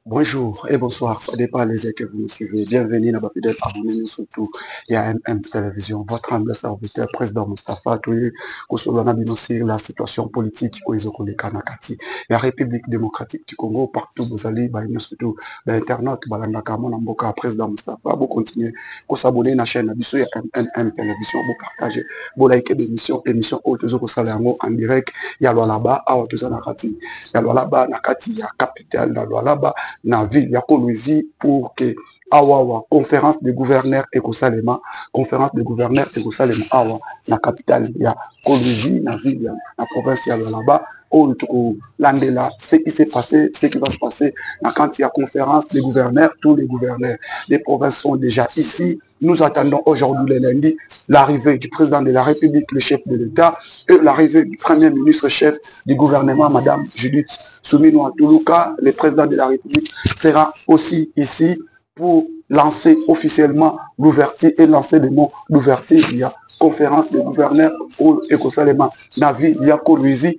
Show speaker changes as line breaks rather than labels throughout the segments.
Bonjour et bonsoir, ça dépend les heures que vous nous suivez. Bienvenue dans ma fidèle abonnés surtout et à MM Télévision. Votre humble serviteur, président Moustapha Touye, Kosolana Binosir, la situation politique au Izokole Kanakati. La République démocratique du Congo, partout vous allez, surtout l'internaute, Balandaka, Monamboka, président Moustapha, vous continuez, vous s'abonnez à la chaîne Abisso et MM Télévision, vous partagez, vous likez l'émission, émission haute, vous allez en direct, il y a là-bas, à Nakati, il y a là-bas, Nakati, il y a capitale, il y a là-bas, na ville ya Kolwezi pour que awawa conférence de gouverneurs ekosalema conférence de gouverneurs ekosalema awa na capitale ya Kolwezi na ville ya na province ya là-bas où landela ce qui s'est passé, ce qui va se passer quand il y a conférence des gouverneurs, tous les gouverneurs des provinces sont déjà ici. Nous attendons aujourd'hui le lundi l'arrivée du président de la République, le chef de l'État, et l'arrivée du premier ministre chef du gouvernement, Madame Judith Suminwa Tuluka. Le président de la République sera aussi ici pour lancer officiellement l'ouverture et lancer le mot d'ouverture. Il y a conférence des gouverneurs au Ekosalema, Navi, il y a Kolwezi.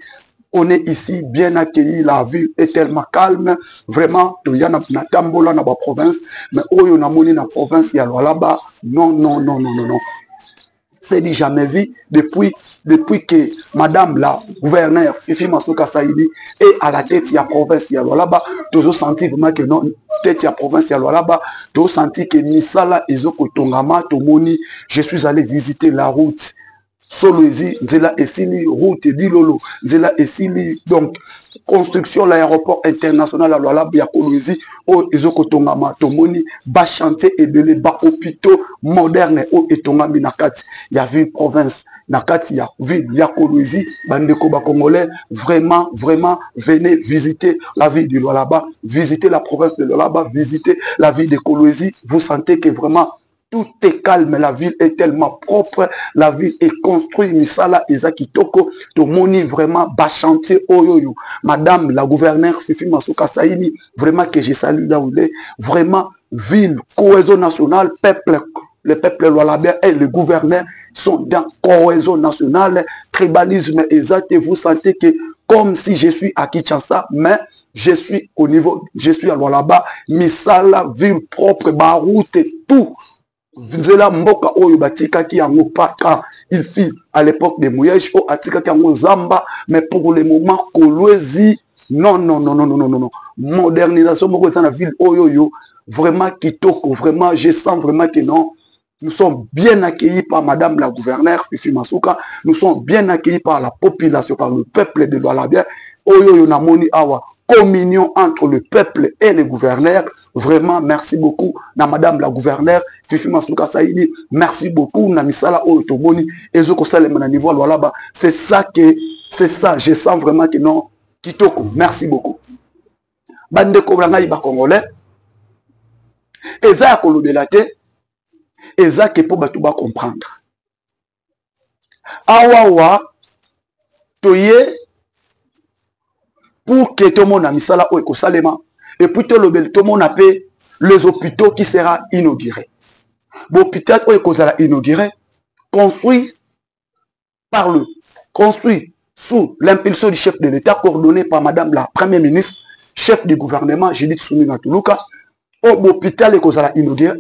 On est ici bien accueilli, la ville est tellement calme, vraiment, il y a na tambola na ba province, mais où on a moni na province, il y a là-bas, non, non, non, non, non, non. C'est dit jamais vu depuis que Madame la gouverneure Fifi Masuka Saïdi est à la tête de la province, il y a là-bas, toujours senti vraiment que non, tête de la province, il y a là-bas, toujours senti que Misala et Zoko Tongama, Tomoni, je suis allé visiter la route. Solwezi, Nzela Essili, route Dilolo, Nzela Essili, donc construction l'aéroport international à Lualaba, ya Kolwezi, au Ezokotongama, Tomoni, bas chantier et belé, bas hôpitaux modernes, au Etongami Nakati, il y a ville province, Nakati, il y a ville, ya Kolwezi, Bandeko Congolais, vraiment, vraiment, venez visiter la ville de Lualaba, visiter la province de Lualaba, visiter la ville de Kolwezi, vous sentez que vraiment, tout est calme, la ville est tellement propre, la ville est construite, Misala Ezakitoko, Tomoni vraiment bas chantier Oyoyo. Madame la gouverneure Fifi Masuka Saïdi, vraiment que je salue là où il est, vraiment ville, cohésion nationale, peuple, le peuple Lualabien et le gouverneur sont dans cohésion nationale, tribalisme exact, et vous sentez que comme si je suis à Kinshasa, mais je suis au niveau, je suis à Lualaba, Misala, ville propre, Baroute, tout. Nzela mboka oyo batika ki yango paka il fit à l'époque de Mouyej o atika ki yango Zamba, mais pour le moment Kolwezi non non non non non non non modernisation moko dans la ville oyo yo vraiment kitoko, vraiment je sens vraiment que non, nous sommes bien accueillis par Madame la gouverneure Fifi Masuka, nous sommes bien accueillis par la population, par le peuple de Lualabia. Oyo yo namoni awa communion entre le peuple et les gouverneurs. Vraiment, merci beaucoup na Madame la gouverneure Fifi Masuka Saïdi. Merci beaucoup na misala oyo tomoni ezoko salema na niveau Lualaba. C'est ça, je sens vraiment que non kitoko. Merci beaucoup. Bande kobranga iba congolais. Eza ya kolobela te. Eza ke po batu ba comprendre. Awawa toye pour que tout le monde a mis ça là au Salema. Et puis tout le monde a fait les hôpitaux qui sera inauguré. L'hôpital où sera inauguré, construit sous l'impulsion du chef de l'État, coordonné par Madame la Première ministre, chef du gouvernement, Judith Suminwa Tuluka. L'hôpital où sera inauguré,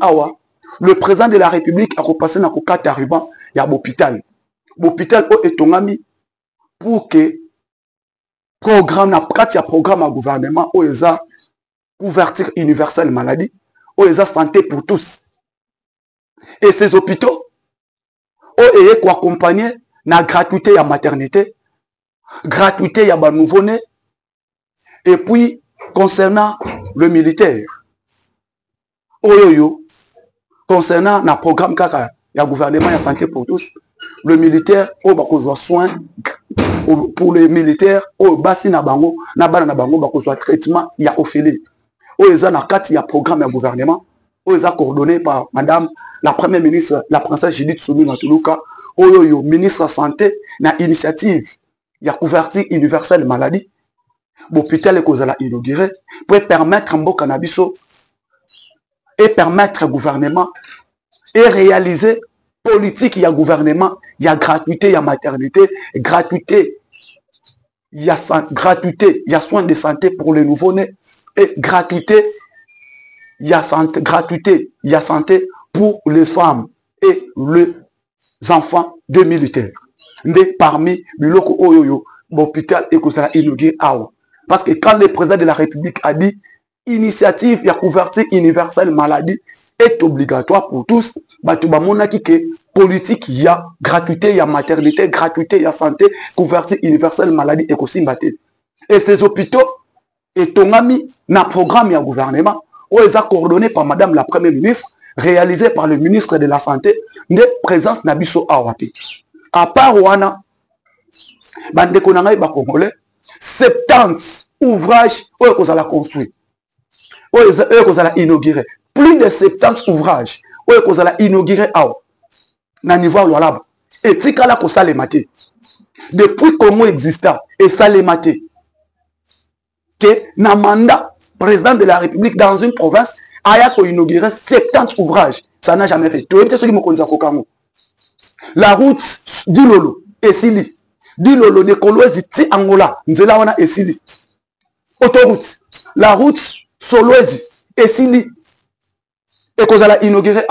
le président de la République a repassé dans le cadre ruban, il y a l'hôpital. L'hôpital où est tongami pour que programme à gouvernement où il y a couverture universelle maladie, où il y a santé pour tous. Et ces hôpitaux, où il y a accompagner la gratuité à maternité, gratuité à nouveau-né, et puis concernant le militaire, concernant le programme il gouvernement à santé pour tous, le militaire, où il y a soins pour les militaires, au bassi na bango, na bana na bango, bakozwa traitement, il y a Ophélie. Au Eza na kat, il y a programme de gouvernement, au Eza coordonné par Madame la Première ministre, la princesse Judith Suminwa Tuluka, au yo ministre santé, na initiative, il y a couverture universelle maladie, l'hôpital est kozala inauguré, pour permettre un beau cannabis et permettre au gouvernement et réaliser politique, il y a gouvernement, il y a gratuité, il y a maternité, gratuité, il y a gratuité, il y a soins de santé pour les nouveau-nés, et gratuité, il y a santé pour les femmes et les enfants de militaires. Parmi biloko oyoyo, l'hôpital et que ça a inauguré. Parce que quand le président de la République a dit initiative, il y a couverture universelle maladie est obligatoire pour tous, politique, il y a gratuité, il y a maternité, gratuité, il y a santé, couverture universelle maladie et aussi et ces hôpitaux et tongami na programme ya gouvernement où ils ont coordonné par madame la première ministre, réalisé par le ministre de la santé, de présence nabiso awapi. À part wana bande konanga ba congolais 70 ouvrages où ils ont construit, où ils ont inauguré plus de 70 ouvrages où ils ont inauguré na niveau là et tikala ko salemate depuis Congo existant et salemate que na mandat président de la République dans une province a inauguré 70 ouvrages. Ça n'a jamais fait. La route d'Ilolo et Sili. D'Ilolo de Kolwezi ti Angola. Nzela wana et Sili. Autoroute. La route Solwezi et Sili. Et qu'on a inauguré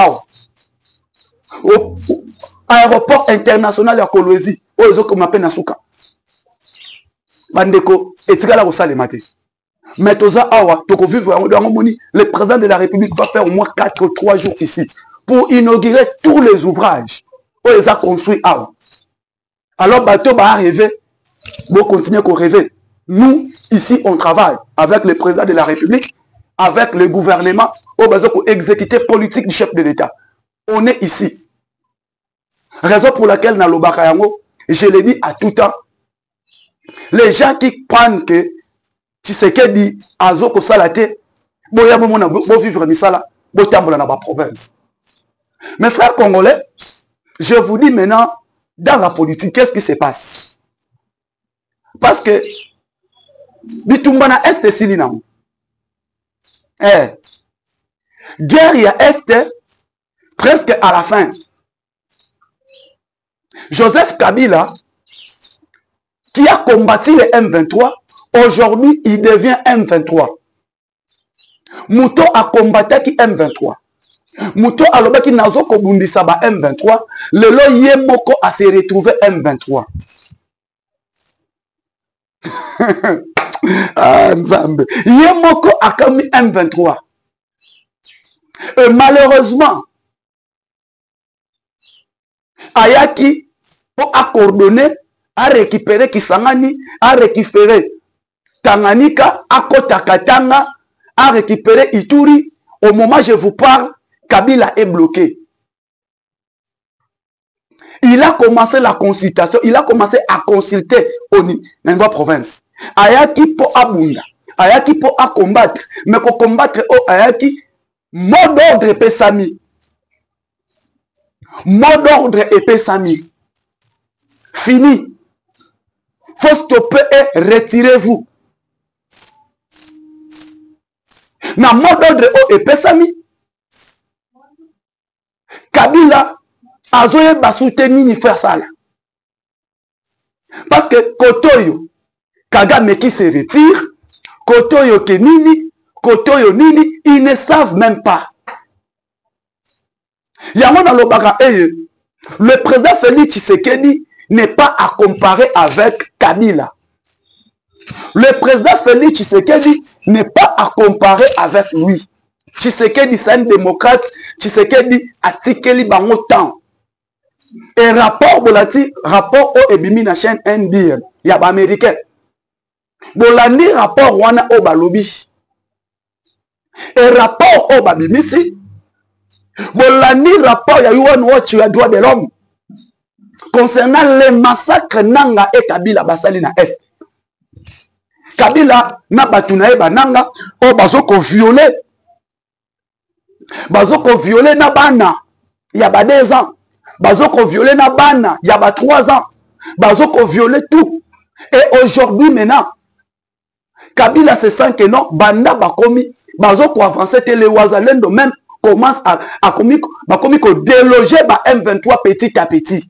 aéroport international à Kolwezi. Ozo comme appelle Nasuka. Bandeko etikala ko salemate. Mais le président de la République va faire au moins 3 jours ici pour inaugurer tous les ouvrages où ils ont construit. Alors, bateau va arriver, vous continuez à rêver. Nous, ici, on travaille avec le président de la République, avec le gouvernement, pour exécuter politique du chef de l'État. On est ici. Raison pour laquelle, dans le Bakayango, je l'ai dit à tout temps, les gens qui prennent que tu sais qu'elle dit Azoko Salate, boya momona bo vivre misala, bo tambola na ba province. Mes frères congolais, je vous dis maintenant, dans la politique, qu'est-ce qui se passe? Parce que bitumbana est silina. Guerre ya est presque à la fin. Joseph Kabila qui a combattu le M23, aujourd'hui, il devient M23. Mouto a combattu qui M23. Mouto a loba qui nazo kobundisa ba M23. Lelo Yemoko a se retrouvé M23. Nzambe. Yemoko a commis M23. Et malheureusement, Ayaki pour coordonner, a récupéré Kisangani, a récupéré Tanganyika, a Kotakatanga, a récupéré Ituri. Au moment où je vous parle, Kabila est bloqué. Il a commencé la consultation, il a commencé à consulter au niveau de la province. Ayaki pour abunda, Ayaki pour combattre, mais pour combattre Ayaki, mot d'ordre et Pesami. Mot d'ordre et Pesami. Fini. Faut stopper et retirez-vous. Na mot d'ordre et Pesami. Kabila azoye basoutenir ni faire ça là. Parce que Kotoyo, Kagame qui se retire, Kotoyo Kenini, Kotoyo Nini, ils ne savent même pas. Yango na lobaka le président Félix Tshisekedi n'est pas à comparer avec Kabila. Le président Félix Tshisekedi n'est pas à comparer avec lui. Tshisekedi c'est un démocrate, Tshisekedi a tikeli bango temps. Et rapport bolati, rapport au ebimi na chaîne NBN, ya ba américain. Bolandi rapport wana o balobi. Et rapport au babimisi, bolandi rapport ya UN Watch ya droit de l'homme concernant les massacres Nanga et Kabila basali na Est. Kabila na batunae bananga o bazoko violer. Bazoko violer na bana ya ba 2 ans. Bazoko violer na bana ya ba 3 ans. Bazoko violer tout. Et aujourd'hui maintenant Kabila se sent que non, banda bakomi, bazoko avancer te le Wazalendo même commence à déloger ba M23 petit à petit.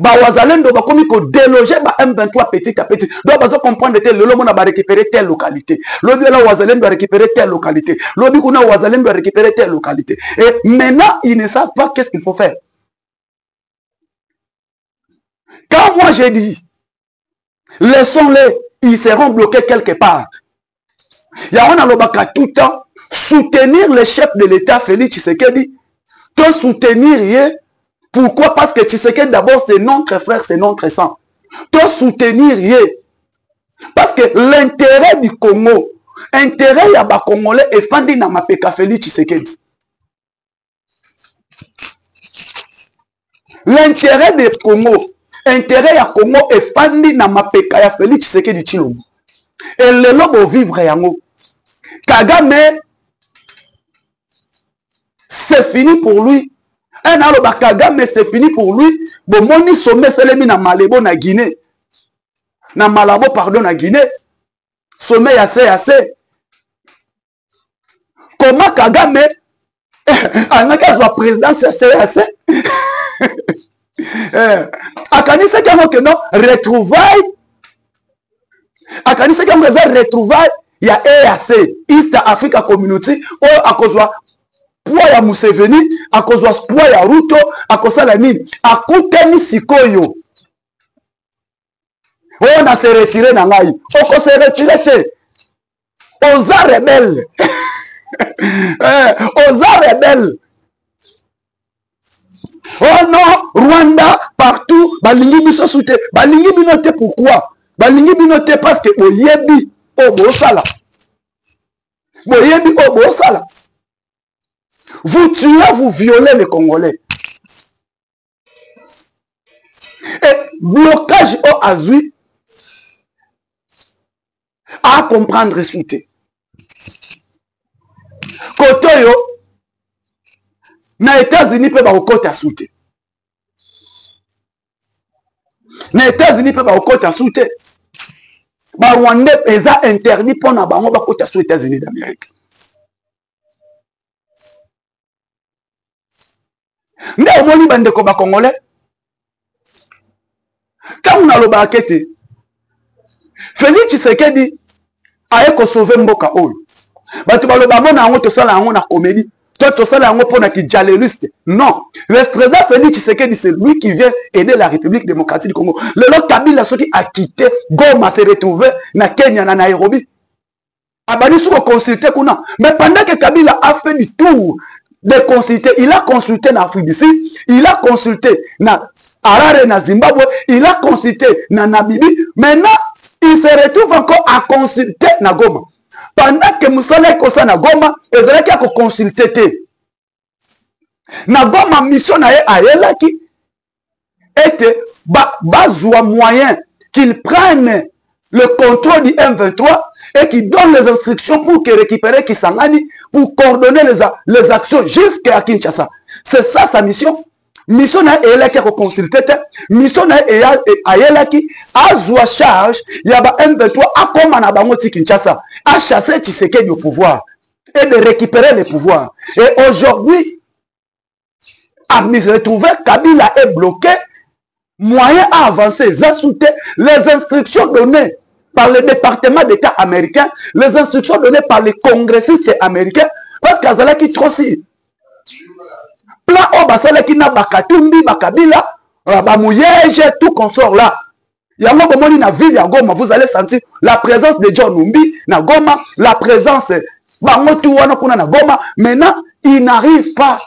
Wazalendo va comme déloger M23 petit à petit. Donc bazo comprendre que le monde va récupérer telle localité. L'objet là Wazalendo va récupérer telle localité. L'objet qu'on a Wazalendo va récupérer telle localité. Et maintenant ils ne savent pas qu'est-ce qu'il faut faire. Quand moi j'ai dit laissons-les, ils seront bloqués quelque part. Il y a un alobaka tout le temps soutenir le chef de l'État Félix Tshisekedi. Te soutenir. Pourquoi? Parce que Tshisekedi d'abord c'est notre frère, c'est notre sang. Te soutenir. Parce que l'intérêt du Congo, intérêt ya ba Congolais est fandi na mapeka Félix Tshisekedi. L'intérêt du Congo, intérêt ya Congo est fandi na mapeka ya Félix Tshisekedi Tshilombo. Et le lobo vivre yango. Kagame, c'est fini pour lui. Un aloba Kagame, c'est fini pour lui. Bon, moni sommet selemi na Malebo na Guinée. Na Malabo, pardon, na Guinée. Sommet assez. Comment Kagame, en cas de président, c'est assez. Akanisa que non, retrouvailles. Akanisa que retrouvailles. Il y a EAC, East Africa Community, ou à cause de poids ya Museveni, à cause de poids ya Ruto, à cause de la mine, à Kouteni Sikoyo. On a se retiré dans l'aïe. On s'est retiré. Aux rebelles. Aux rebelles. Oh non, Rwanda, partout, balingi biso soute. Balingi binote pourquoi? Balingi binote parce que oyebi. Vous tuez, vous violez les Congolais. Et blocage au Azui à comprendre souté. Kotoyo, na États-Unis peut au côté à souté. Na États-Unis peut au côté à souté. Ba Rwanda eza interdit pour na bango ba kota aux États-Unis d'Amérique. Nde omoni bandeko ba Congolais. Quand on a le bakete, Félix Tshisekedi a ko sauver mboka oyo. Batu ba lo ba mona ngo to sala ngo na comédie. To sala ngo pona ki jaléliste. Non, le président Félix Tshisekedi c'est lui qui vient aider la République démocratique du Congo. Le lot Kabila ceux qui a quitté Goma s'est retrouvé na Kenya na Nairobi. Abani sou consulter kuna. Mais pendant que Kabila a fait du tour de consulter, il a consulté na Afrique du Sud, il a consulté na Harare na Zimbabwe, il a consulté na Namibie. Maintenant, il se retrouve encore à consulter na Goma. Pendant que Moussala Kosa na Goma, Ezra qui a consulté te. Na Goma mission na Ayela qui était bazwa moyen qu'il prenne le contrôle du M23 et qui donne les instructions pour qu'il récupère Kisangani pour coordonner les actions jusqu'à Kinshasa. C'est ça sa mission. Mission na Ayela qui a consulté te. Mission na Ayela qui a joué charge. Il y a M23 à comment na bango ti Kinshasa à chasser Tshisekedi au pouvoir et de récupérer le pouvoir. Et aujourd'hui, à se retrouver, Kabila est bloqué. Moyen à avancer, les instructions données par le département d'État américain, les instructions données par les congressistes américains, parce qu'Azala qui trossi. Plan Obasala qui n'a Bakatumbi, Bakabila, Bamouyege, tout consort là. Il y a un moment dans ville à Goma, vous allez sentir la présence de John Numbi, na Goma, la présence de Bangotuwana Kuna na Goma. Maintenant, il n'arrive pas.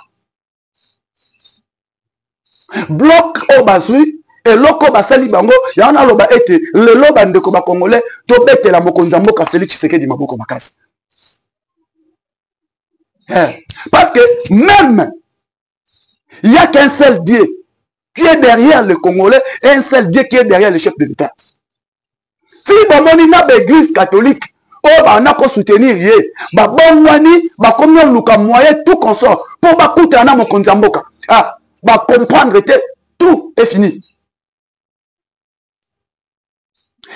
Bloc Obasui. Et loko basali bango ya on a loba ete le loba ndeko ba congolais to bete la mokonza mboka Félix Tshisekedi maboko makasi. Parce que même il y a qu'un seul Dieu qui est derrière le Congolais et un seul Dieu qui est derrière le chef de l'État. Si bomoni na l'église catholique o ba na ko soutenir ye ba bongwani ba komyo luka moyen tout consort pour ba kuta na mokonza mboka. Ah, ba comprendre que tout est fini.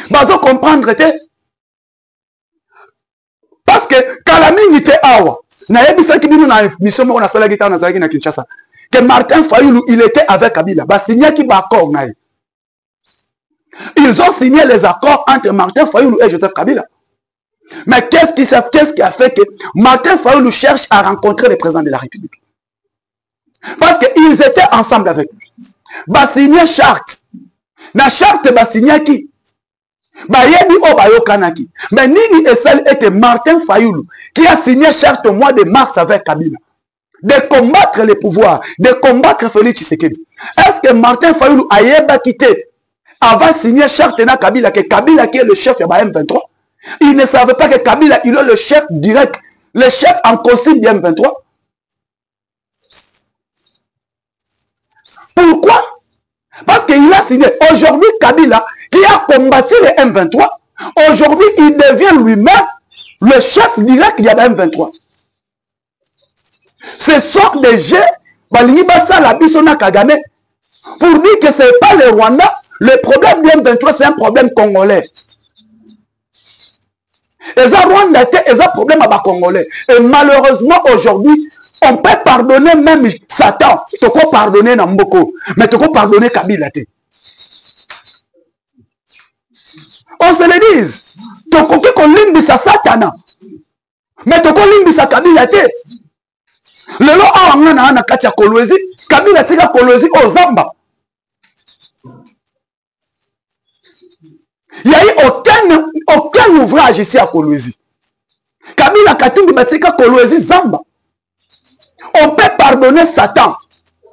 Bazo comprendre te parce que Kalamini te awa na yebisa ki bino na mission mo na sala kita na zaki na Kinshasa que Martin Fayoulou, il était avec Kabila. Bah, signé qui va accord. Ils ont signé les accords entre Martin Fayoulou et Joseph Kabila. Mais qu'est-ce qui a fait que Martin Fayoulou cherche à rencontrer le président de la République? Parce qu'ils étaient ensemble avec lui. Bah, signé charte. La charte, bah, signé qui? Bah, yebi o ba yokanaki. Mais Nini Essel était Martin Fayoulou qui a signé charte au mois de mars avec Kabila. De combattre les pouvoirs, de combattre Félix Tshisekedi. Est-ce que Martin Fayoulou a yeba quitté avant de signer charte na Kabila, que Kabila qui est le chef de M23? Il ne savait pas que Kabila, il est le chef direct, le chef en costume de M23. Pourquoi? Parce qu'il a signé. Aujourd'hui, Kabila, qui a combattu le M23, aujourd'hui, il devient lui-même le chef direct de M23. Ce sont des jeux, pour dire que ce n'est pas le Rwanda. Le problème du M23, c'est un problème congolais. Et ça, Rwanda, c'est un problème à Congolais. Et malheureusement, aujourd'hui, on peut pardonner même Satan. Tu peux pardonner Namboko. Mais tu peux pardonner Kabila. On se le dise. Tu peux limbisa Satana. Mais tu peux limbisa Kabila. Le lot a un katia Kolwezi. Kabila tika Kolwezi au Zamba. Il n'y a eu aucun ouvrage ici à Kolwezi. Kabila Katumbi Batika Kolwezi Zamba. On peut pardonner Satan.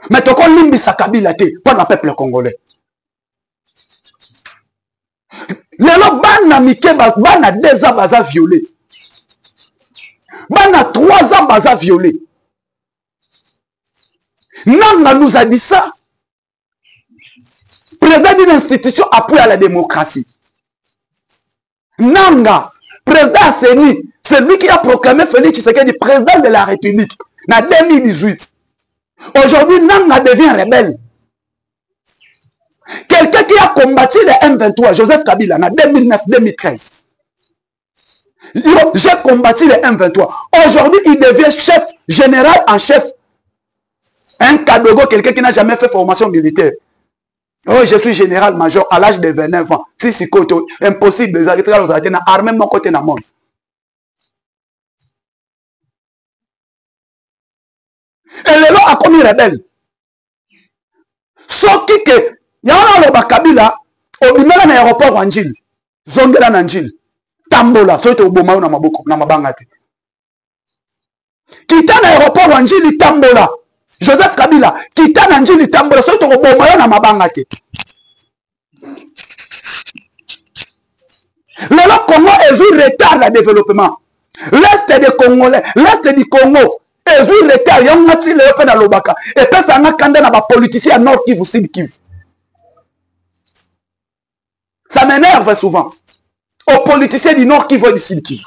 Mais tu peux limbisa Kabila pour le peuple congolais. Les gens bana mike bana 2 ans baza violé. Bana 3 ans baza violé. Nanga nous a dit ça. Président d'une institution appuyée à la démocratie. Nanga, président c'est lui qui a proclamé Félix Tshisekedi président de la République en 2018. Aujourd'hui, Nanga devient rebelle. Quelqu'un qui a combattu le M23, Joseph Kabila, en 2009-2013. J'ai combattu le M23. Aujourd'hui, il devient chef général en chef. Un Kadogo, quelqu'un qui n'a jamais fait formation militaire. Oh, je suis général-major à l'âge de 29 ans. Si c'est impossible, les arrêter aux arrêter, armé mon côté dans le monde. Et le lot a commis rebelle. Sauf que, il y a un Kabila, au bimela na aéroport Wanjil, Zongela Nanjil, Tambola, soit au Boma na Maboko, na Mabangate. Quitta l'aéroport Wanjil, Tambola. Joseph Kabila, quitta Nanjil, Tambola, soit au Boma na Mabangate. Le Congo est un retard de développement. L'Est des Congolais, l'Est du Congo, est un retard. Il y a un petit peu dans l'Obaka. Et puis, ça a un politicien à Nord Kivu, Sud Kivu. Ça m'énerve souvent. Aux politiciens du Nord Kivu et du Sud Kivu.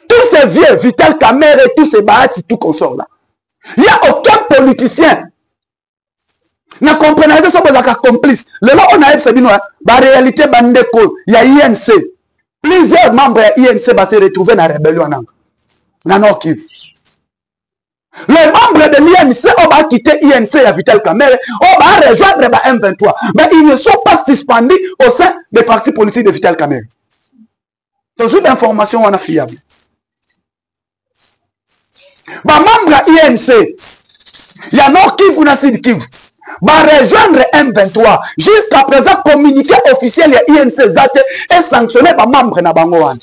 Tous ces vieux, Vital Kamerhe et tous ces bahati, tout qu'on sort là. Il n'y a aucun politicien. Ne comprenez pas ce que vous avez complice. Le lot on a fait, la réalité, il y a INC. Plusieurs membres de l'INC vont se retrouver dans la rébellion dans Nord Kivu. Les membres de l'INC ont quitté l'INC à Vital Kamerhe, ont rejoindre le M23. Mais ils ne sont pas suspendus au sein des partis politiques de Vital Kamerhe. C'est une information on a fiable. Les membres de l'INC, il y a Nord Kivu et Sud Kivu. Va rejoindre M23. Jusqu'à présent, communiqué officiel de l'INC Zate est sanctionné par membre de Bangoan.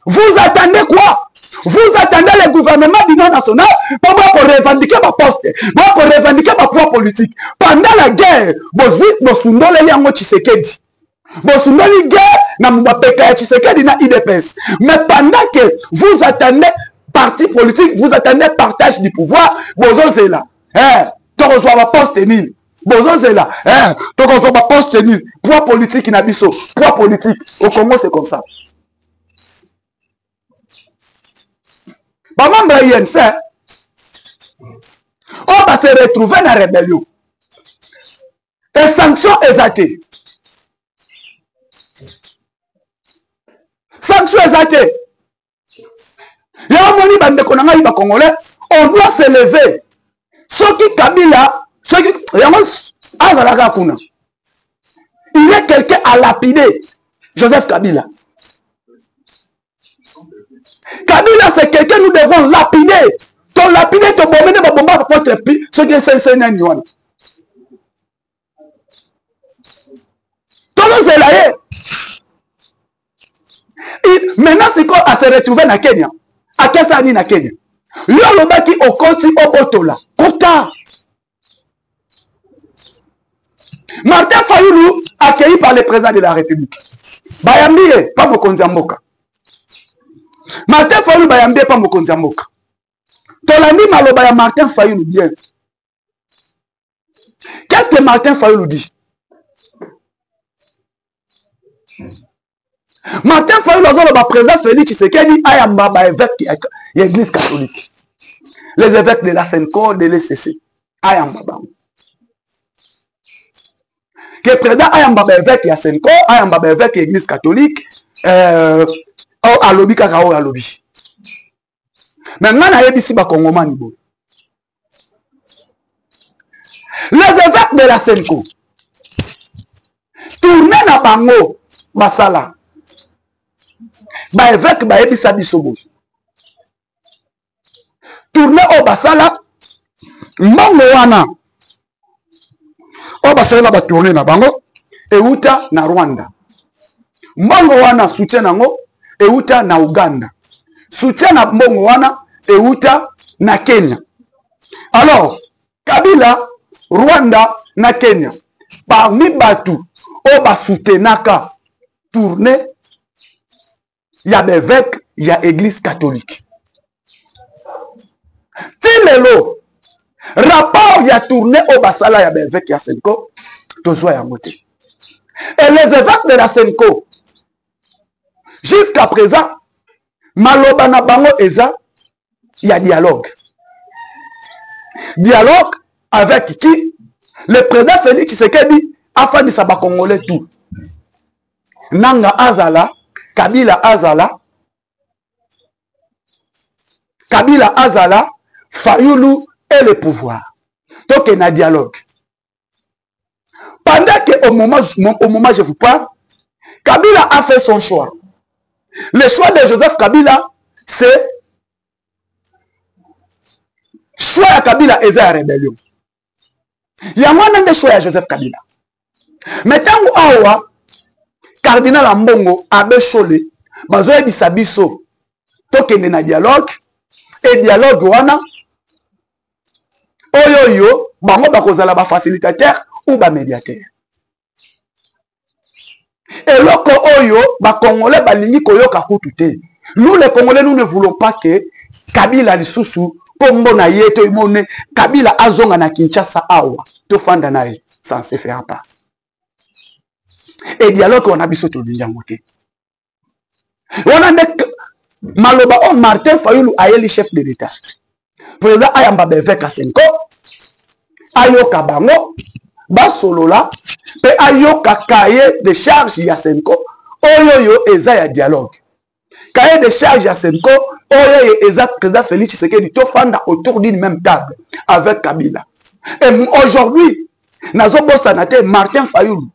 Vous attendez quoi? Vous attendez le gouvernement du non national pour revendiquer ma poste, pour revendiquer ma pouvoir politique. Pendant la guerre, vous avez dit Tshisekedi. Vous avez dit guerre, vous avez dit Tshisekedi na IDPS. Mais pendant que vous attendez parti politique, vous attendez partage du pouvoir, vous avez là. Tu reçois ma poste nil. Vous avez là. Tu reçois ma poste nil. Pouvoir politique in abisso. Pouvoir politique. Au Congo, c'est comme ça. Bah, membre INC, on va se retrouver dans la rébellion. Et sanctions exatées. Sanctions exatées. bandeko na ngai ba Congolais, on doit se lever. Ce qui Kabila, ce qui Azalaka Kuna. Il y a quelqu'un à lapider. Joseph Kabila. Kabila, c'est quelqu'un nous devons lapider. Ton lapider, ton bomber, ton bomber, contre ce qui est c'est un yuan. Ton nom c'est là. Maintenant, c'est quoi à se retrouver na Kenya? À Kessani na Kenya. Lui, le baki au Koti au Botola. Kota. Martin Fayoulou, accueilli par le président de la République. Bayambie, pas Mokonzamboka. Martin Fayoulou, Bayambie, pas Mokonzamboka. Tolandi Malobaya Martin Fayoulou, bien. Qu'est-ce que Martin Fayoulou dit? Martin Fayoulou, le président Félix Tshisekedi, Ayamba, évêque de l'église catholique. Les évêques de la Senko, de l'ECC. Ayamba. Que le président Ayamba, évêque de la Senko, Ayamba, évêque de l'église catholique, à lobby, kakao, à lobby. Maintenant, il y a ici des Congomani. Les évêques de la Senko, tournez dans Bango, Basala. Ba évêque ba ebisa bisobo tourner au basala mbongo wana o basala ba tourner na bango euta na Rwanda mbongo wana soutien nango euta na Uganda soutien na mbongo wana euta na Kenya. Alors Kabila Rwanda na Kenya parmi batu o ba soutenaka tourner. Il y a des évêques, il y a l'église catholique. Tilelo, rapport, il y a tourné au Basala, il y a des évêques, il y a Senko, tout soit à moté. Et les évêques de la Senko, jusqu'à présent, Malobana Bango Eza, il y a dialogue. Dialogue avec qui? Le président Félix Tshisekedi a fait du sabbat congolais tout. Nanga Azala, Kabila Azala, Fayoulou et le pouvoir. Donc il y a un dialogue. Pendant que au moment je vous parle, Kabila a fait son choix. Le choix de Joseph Kabila, c'est choix à Kabila et la rébellion. Il y a un choix à Joseph Kabila. Mais tant que Cardinal Ambongo Abe Chole bazoye bisabiso tokende na dialogue et dialogue wana oyoyo bango bakozala ba facilitateur ou ba médiateur. Et loko oyo ba Congolais balingi koyoka kutu te. Nous les Congolais nous ne voulons pas que Kabila lisusu kombo na yeto imone Kabila azonga na Kinshasa awa to fanda nae ça ne se fera pas. Et dialogue on a biso to dinjangote. On a Maloba on Martin Fayoulou ayeli chef de l'État. Président Ayamba Beveka Senko ayoka bango basolola pe ayoka cahier de charge ya Senko oyoyo eza ya dialogue. Cahier de charge ya Senko oyoyo eza président Félix Tshisekedi to fanda autour d'une même table avec Kabila. Et aujourd'hui nazo bossa nate Martin Fayoulou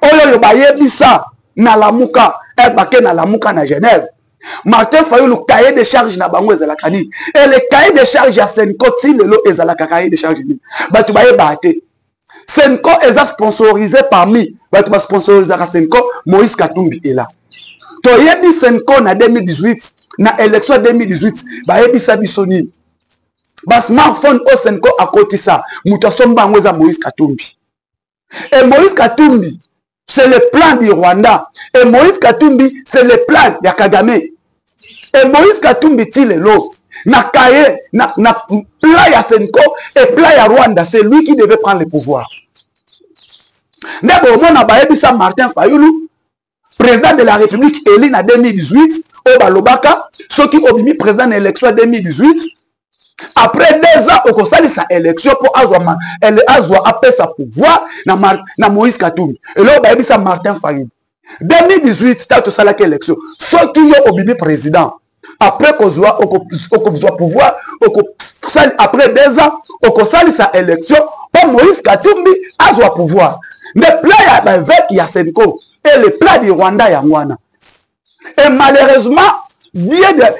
oyoyo bayebisa na lamuka ebake na lamuka na Genève. Martin Fayoulou cahier de charge na bango ezalaka ni. Et le cahier de charge ya Senko ti lelo ezalaka cahier de charge ni. Batu bayeba te. Senko eza sponsorisé parmi batu ba sponsorisé Senko Moïse Katumbi est là. Toyebi Senko na 2018 na élection 2018 bayebisa bisoni. Ba smartphone o Senko akotisa muto somba ngo eza Moïse Katumbi. Et Moïse Katumbi c'est le plan du Rwanda. Et Moïse Katumbi, c'est le plan de Kagame. Et Moïse Katumbi, Tilelo, na kaye, na plan ya Senko et plan ya Rwanda, c'est lui qui devait prendre le pouvoir. D'abord, on a baébisa Martin Fayoulou, président de la République élu en 2018, au Balobaka, ceux qui ont mis président de l'élection en 2018. Après 2 ans, au conseil de sa élection pour Azouama, elle a appelé sa pouvoir na Moïse Katumbi. Et là, on a dit ça Martin Fayoulou. 2018, c'était tout ça l'élection. Ceux qui ont obéi président, Après qu'on soit pouvoir, après 2 ans, on sali sa élection, pour Moïse Katumbi a soit pouvoir. Le plat avec Yasenko et le plat du Rwanda Yangwana. Et malheureusement,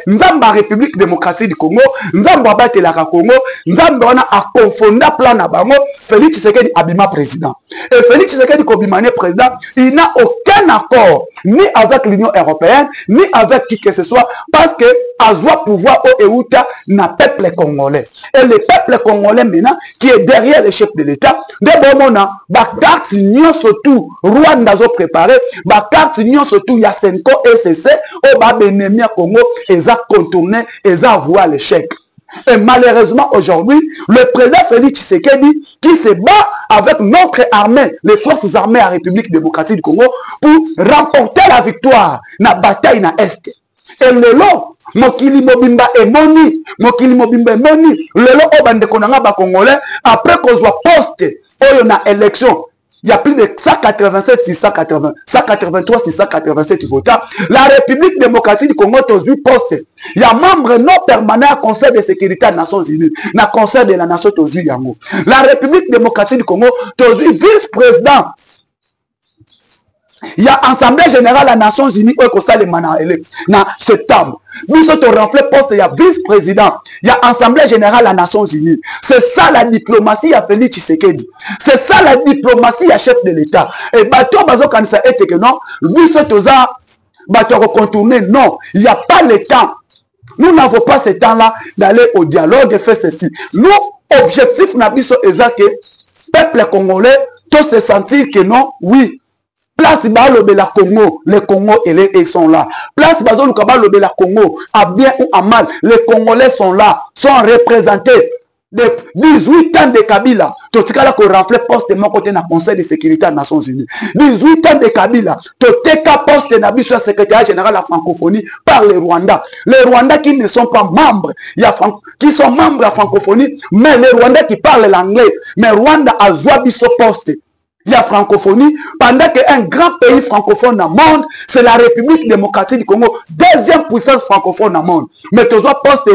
Nzamba République démocratique du Congo, Nzamba Batelaka Congo, Nzamba a confondu plan à Bango, Félix Tshisekedi Abima président. Et Félix Tshisekedi Kobimane président, il n'a aucun accord, ni avec l'Union européenne, ni avec qui que ce soit, parce que Azwa pouvoir au Euta n'a peuple congolais. Et le peuple congolais maintenant, qui est derrière le chef de l'État, de Bomona, Bakart Nyon surtout, Rwanda zo préparé, Bakart Nyon surtout, Yasenko SCC, Oba Benemia Congo, ils ont contourné, ils ont avoué l'échec. Et malheureusement, aujourd'hui, le président Félix Tshisekedi, qui se bat avec notre armée, les forces armées à la République démocratique du Congo, pour remporter la victoire dans la bataille dans l'Est. Et le long, Mokili Mobimba et Moni, le long, Obande Konanga ba Congolais, après qu'on soit posté, on a élection. Il y a plus de 187, 680, 183, 687 votants. La République démocratique du Congo a eu poste. Il y a membre non permanent au Conseil de sécurité des Nations Unies, dans le Conseil de la Nation Yango. La République démocratique du Congo a eu vice-président. Il y a Assemblée générale des Nations Unies au Conseil de en septembre. Nous sommes renflé poste, il y a vice-président. Il y a Assemblée générale des Nations Unies. C'est ça la diplomatie à Félix Tshisekedi. C'est ça la diplomatie à chef de l'État. Et bateau bazo quand ça était que non, nous sommes tous bateau contourner. Non, il n'y a pas le temps. Nous n'avons pas ce temps-là d'aller au dialogue et faire ceci. Nous, objectif n'abisso est que peuple congolais, tous se sentir que non, oui. Place Balo de la Congo, les Congo ils sont là. Place Bazo Lukabalo de la Congo, à bien ou à mal, les Congolais sont là, sont représentés. De 18 ans de Kabila, Totikala ko rafle poste mon côté na Conseil de sécurité des Nations Unies. 18 ans de Kabila, Toteka poste na biso secrétaire général de la francophonie par les Rwandais. Les Rwandais qui ne sont pas membres, qui sont membres de la francophonie, mais les Rwandais qui parlent l'anglais. Mais Rwanda a joué biso poste. Il y a francophonie, pendant qu'un grand pays francophone dans le monde, c'est la République démocratique du Congo, deuxième puissance francophone dans le monde. Mais tu as poste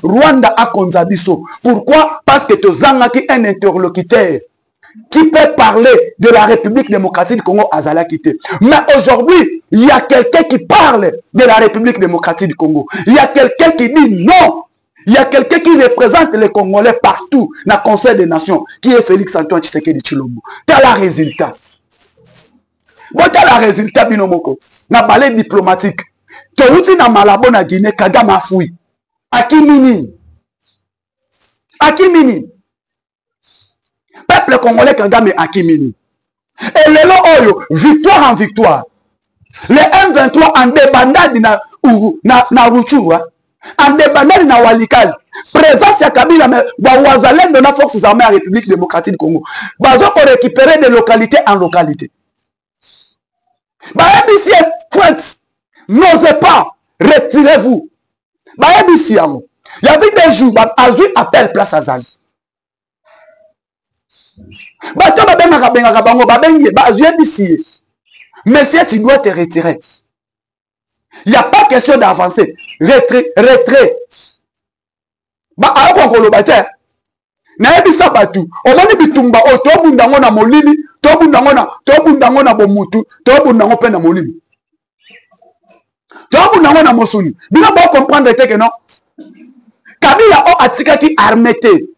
Rwanda a Konzabiso. Pourquoi? Parce que tu as un interlocuteur qui peut parler de la République démocratique du Congo à Zalakité. Mais aujourd'hui, il y a quelqu'un qui parle de la République démocratique du Congo. Il y a quelqu'un qui dit non. Il y a quelqu'un qui représente les Congolais partout dans le Conseil des Nations, qui est Félix Antoine Tshisekedi Tshilombo. T'as le résultat. Bon, t'as le résultat, Binomoko. Dans le balai diplomatique. Tu as dans Malabo, na Guinée, Kagame a fouillé. Akimini. Akimini. Peuple congolais, Kagame Akimini. Et le long, victoire en victoire. Les M23 en débandade na Ruchuru. En débandade na Walikali. Présence ya Kabila, mais Wazalendo na forces armées à la République démocratique du Congo. Bazo pour récupérer de localité en localité. Baébissi est pointe. N'osez pas. Retirez-vous. Baébissi, il y avait des jours, Azui appelle place Azali. Bato babenga benga bango babenge Azui bissi. Monsieur, tu dois te retirer. Il n'y a pas question d'avancer. Retrait. Ba ako ko lobate. Na ebisa batu. Omoni bitumba o to bundango na molili, to bundango na bomutu, to bundango pe na molili. To bundango na mosuni. Bino ba comprendre que non. Kabila o atikaki armete.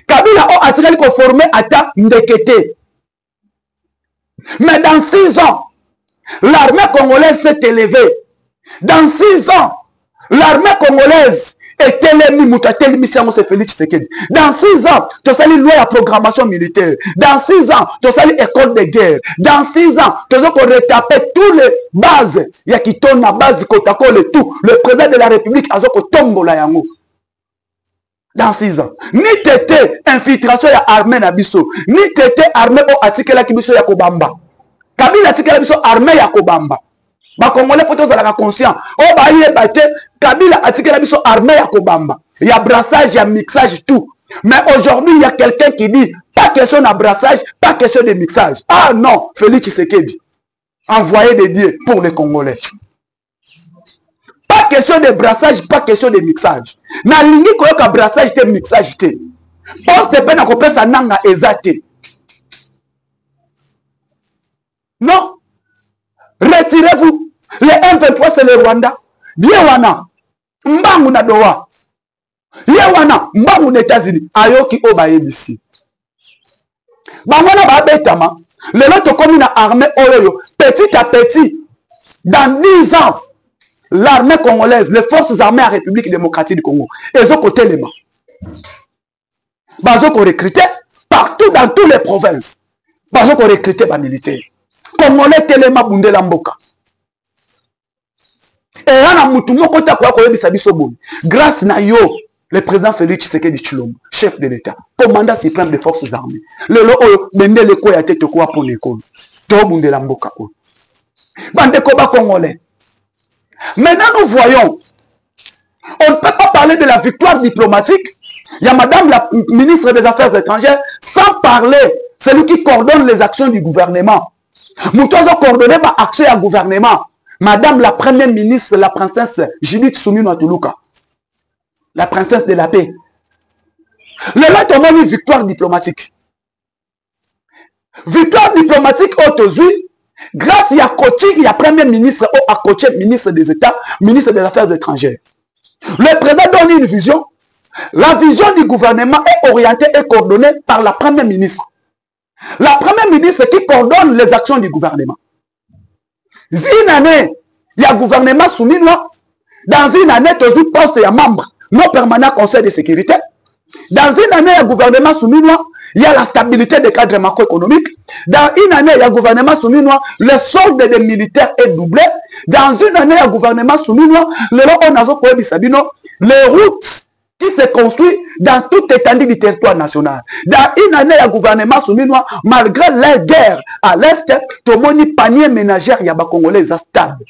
Kabila o atikaki ko former ata ndekete. Mais dans 6 ans, l'armée congolaise s'est élevée. Dans 6 ans, l'armée congolaise est élevée. Dans 6 ans, tu as lu la programmation militaire. Dans 6 ans, tu as lu l'école de guerre. Dans 6 ans, tu as retapé toutes les bases. Il y a qui tourne la base du Kotako et tout. Le président de la République a tombe la yango. Dans 6 ans. Ni tété infiltration ya armée na biso. Ni tété armée au atikela kibiso ya Kobamba. Kabila atikela biso armée ya Kobamba. Ba Congolais faut la conscient. Oh ba yé baté Kabila atikela biso armée ya Kobamba. Il y a brassage, il y a mixage tout. Mais aujourd'hui, il y a quelqu'un qui dit pas question de brassage, pas question de mixage. Ah non, Félix Tshisekedi. Envoyé des dieux pour les Congolais. Pas question de brassage, pas question de mixage. Na lingi koyoka brassage te mixage te. Poste pe na kopesa nanga ezate. Non. Retirez-vous. Les M23 c'est le Rwanda. Yewana. Mbangu na doa. Yewana. Mbangu na États-Unis. Ayoki oba ebisi. Bangwana ba betama. Le lot komi na armée oyo. Petit à petit. Dans 10 ans. L'armée congolaise, les forces armées à la République démocratique du Congo, ils ont côté les mains. Ils ont recruté partout dans toutes les provinces. Ils ont recruté les militaires. Congolais téléma bundé lamboka. Et là, grâce à yo, le président Félix Tshisekedi Tshilombo, chef de l'État, commandant suprême des forces armées. Le lo bende le ko ya tete ko pour l'école. To bundé lamboka ko. Bande koba congolais. Maintenant, nous voyons, on ne peut pas parler de la victoire diplomatique. Il y a madame la ministre des Affaires étrangères, sans parler, celui qui coordonne les actions du gouvernement. Nous avons coordonné par accès au gouvernement. Madame la première ministre, la princesse Judith Suminwa Tuluka. La princesse de la paix. Le là, on a une victoire diplomatique. Victoire diplomatique aujourd'hui. Grâce à coaching, il y a premier ministre ou à coacher ministre des États, ministre des Affaires étrangères. Le président donne une vision. La vision du gouvernement est orientée et coordonnée par la première ministre. La première ministre qui coordonne les actions du gouvernement. Une année, il y a gouvernement soumis. Dans une année, tu as poste et membre non permanent conseil de sécurité. Dans une année, il y a gouvernement soumis. Il y a la stabilité des cadres macroéconomiques. Dans une année, il y a gouvernement soumis, le solde des militaires est doublé. Dans une année, il y a gouvernement soumis, les routes qui se construisent dans toute étendue du territoire national. Dans une année, il y a gouvernement soumis, malgré la guerre à l'Est, tout le monde panier ménagère, il y a des Congolais stable.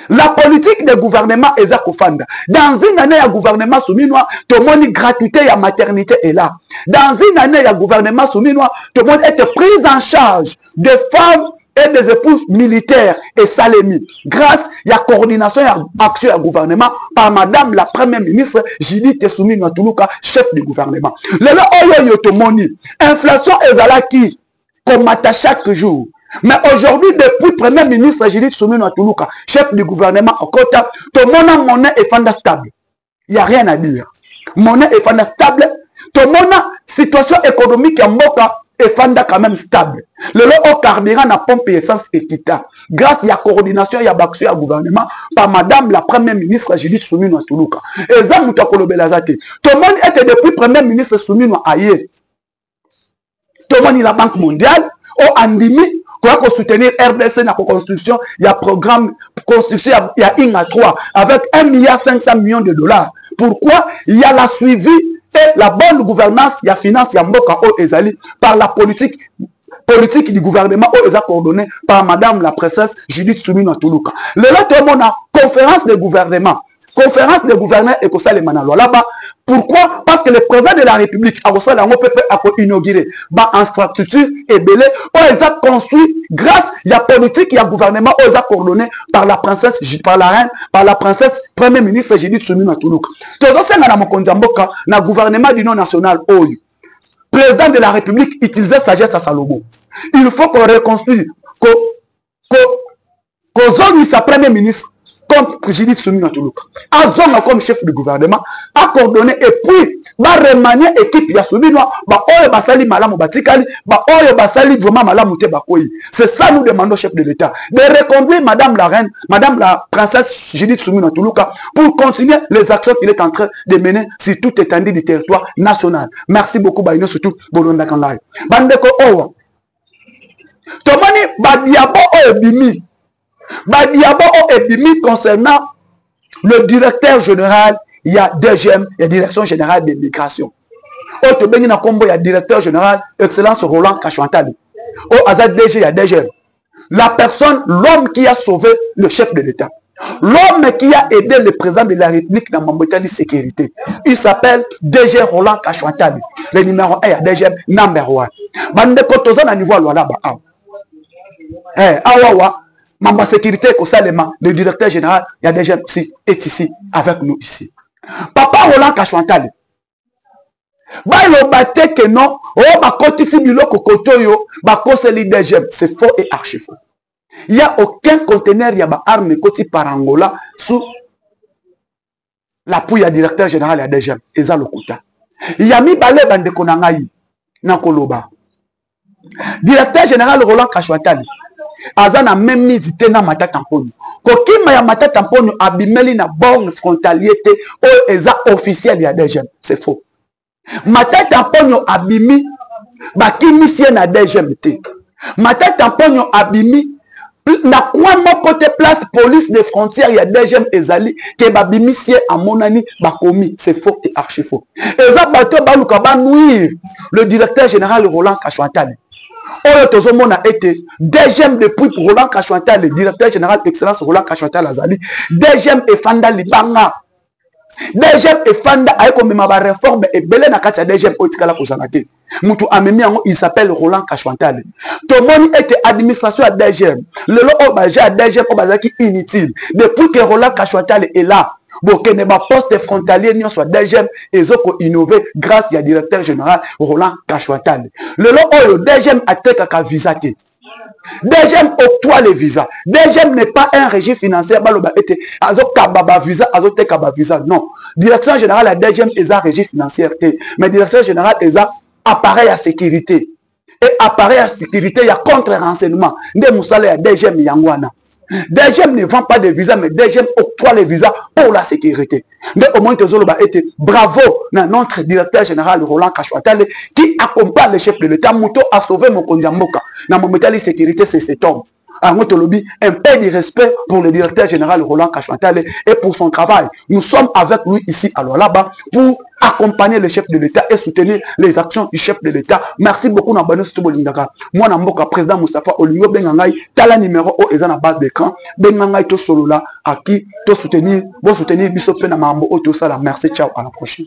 La politique des gouvernements est à Kofanda. Dans une année, il y a gouvernement soumis, tout le monde gratuité, il y a maternité est là. Dans une année, il y a gouvernement soumis, tout le monde est pris en charge de femmes et des épouses militaires et salémis. Grâce à la coordination et action du gouvernement par madame la première ministre Judith Suminwa Tuluka, chef du gouvernement. L'inflation est là qui combat chaque jour. Mais aujourd'hui, depuis le premier ministre Judith Suminwa Tuluka, chef du gouvernement au Kota, tout le monde a monnaie et fanda stable. Il n'y a rien à dire. Monnaie et fanda stable. Tout le monde a situation économique en Moka et fanda quand même stable. Le lot au carburant na pompe essence équitable. Grâce à la coordination et à l'action du gouvernement par madame la première ministre Judith Suminwa Tuluka. Et ça, tout le monde était depuis le premier ministre Suminwa Aye. Tout le monde est la Banque mondiale. Au Andimi. Pour soutenir RDC dans la construction, il y a programme construction, il y a INGA 3 avec 1,5 milliard de dollars. Pourquoi? Il y a la suivi et la bonne gouvernance, il y a finance, il y a Mboka O Ezali par la politique du gouvernement O Eza coordonnée par madame la princesse Judith Suminwa Tuluka. Le là, tout le monde a conférence de gouvernement. Conférence des gouverneurs et ça les manalo là-bas. Pourquoi? Parce que le président de la République a inauguré ma infrastructure et belé, ils ont construit grâce à la politique et au gouvernement, ils ont coordonné par la princesse, par la reine, par la princesse, premier ministre Judith Suminwa Tuluka. Tout ça, le gouvernement d'union nationale, président de la République utilisait sagesse à Salomon. Il faut qu'on reconstruise, qu'on zone sa premier ministre. Comme Judith Suminwa Tuluka. Azonga comme chef du gouvernement, a coordonné et puis, va remanier l'équipe ya Suminwa, oyo basali malamu batikali, oyo basali vraiment malamu te bakoyi. C'est ça nous demandons chef de l'État. De reconduire madame la reine, madame la princesse Judith Suminwa Tuluka pour continuer les actions qu'il est en train de mener sur toute étendue du territoire national. Merci beaucoup, Baino, surtout, Bolonda Kanlai. Bandeko Owa. Tomani, Badiabo Oebimi. Badiabo Ebimi concernant le directeur général, il y a DGM, il y a Direction Générale de Migration. Au Bénin à Combo, il y a Directeur Général, Excellence Roland Kachouantali. Au Azad DG, il y a DGM. La personne, l'homme qui a sauvé le chef de l'État. L'homme qui a aidé le président de la République dans la de sécurité. Il s'appelle DG Roland Kachouantali. Le numéro 1, il y a DGM number 1. Bande Kotozan à niveau là-bas. Awawa. Mamba sécurité, le directeur général, il y a des gens aussi, est ici, avec nous ici. Papa Roland Kachouantale. Bate que non, c'est faux et archi faux. Il n'y a aucun conteneur, il y a arme côté par Angola sous l'appui du directeur général et des Eza Lokuta. Il y a mis balé bande konangayi na koloba. Directeur général Roland Kachouantale. Azana même mise na matata tamponi. Kokima ya matata tamponi abimeli na borne frontalier o eza officiel ya des c'est faux. Matata tamponi abimi bakimi sie na des matata tamponi abimi na quoi mon côté place police des frontières, il y a des gens ezali que babimi sie à monani bakomi, c'est faux et archi faux. Eza bato baluka ba nuire le directeur général Roland Kachouantale. Oyo tozomona a été deuxième depuis Roland Kachouantale, le directeur général excellence Roland Kachouantale azali, deuxième et fanda libanga. Deuxième et fanda ayeko mema ba réforme et belé na kati ya deuxième otikala kozanate. Mutu amemi yango il s'appelle Roland Kachouantale. Tomoni était administration à deuxième. Le lo obaja à deuxième obazaki inutile. Depuis que Roland Kachouantale est là, bokene ba poste frontalier nyon soit deuxième ezoko innover grâce à directeur général Roland Kachouantale. Le lo oyo deuxième ateka ka visate. Deuxième octroie les visas. Deuxième n'est pas un régime financier. Baloba était azokababa visa, azoteka visa. Non. Direction générale à deuxième est un régime financier. Mais direction générale est un appareil à sécurité. Et appareil à sécurité, il y a contre-renseignement. Nde Moussala à deuxième yangwana. Deuxième ne vend pas de visa, mais deuxième octroie les visas pour la sécurité. Mais au moins, était bravo notre directeur général Roland Kachouantale qui accompagne le chef de l'État. Mouto a sauvé mon kondiamboka. Dans mon métal sécurité, c'est cet homme. Un peu de respect pour le directeur général Roland Kachouantale et pour son travail. Nous sommes avec lui ici, alors là-bas, pour accompagner le chef de l'État et soutenir les actions du chef de l'État. Merci beaucoup, Nabano Stobolindaka. Moi, Namboka, président Moustapha Olingo Bengangai, t'as numéro au ezan à base d'écran. Bengangai, to solo là, à qui, to soutenir, bon soutenir, bisope na mambo, au tout ça là. Merci, ciao, à la prochaine.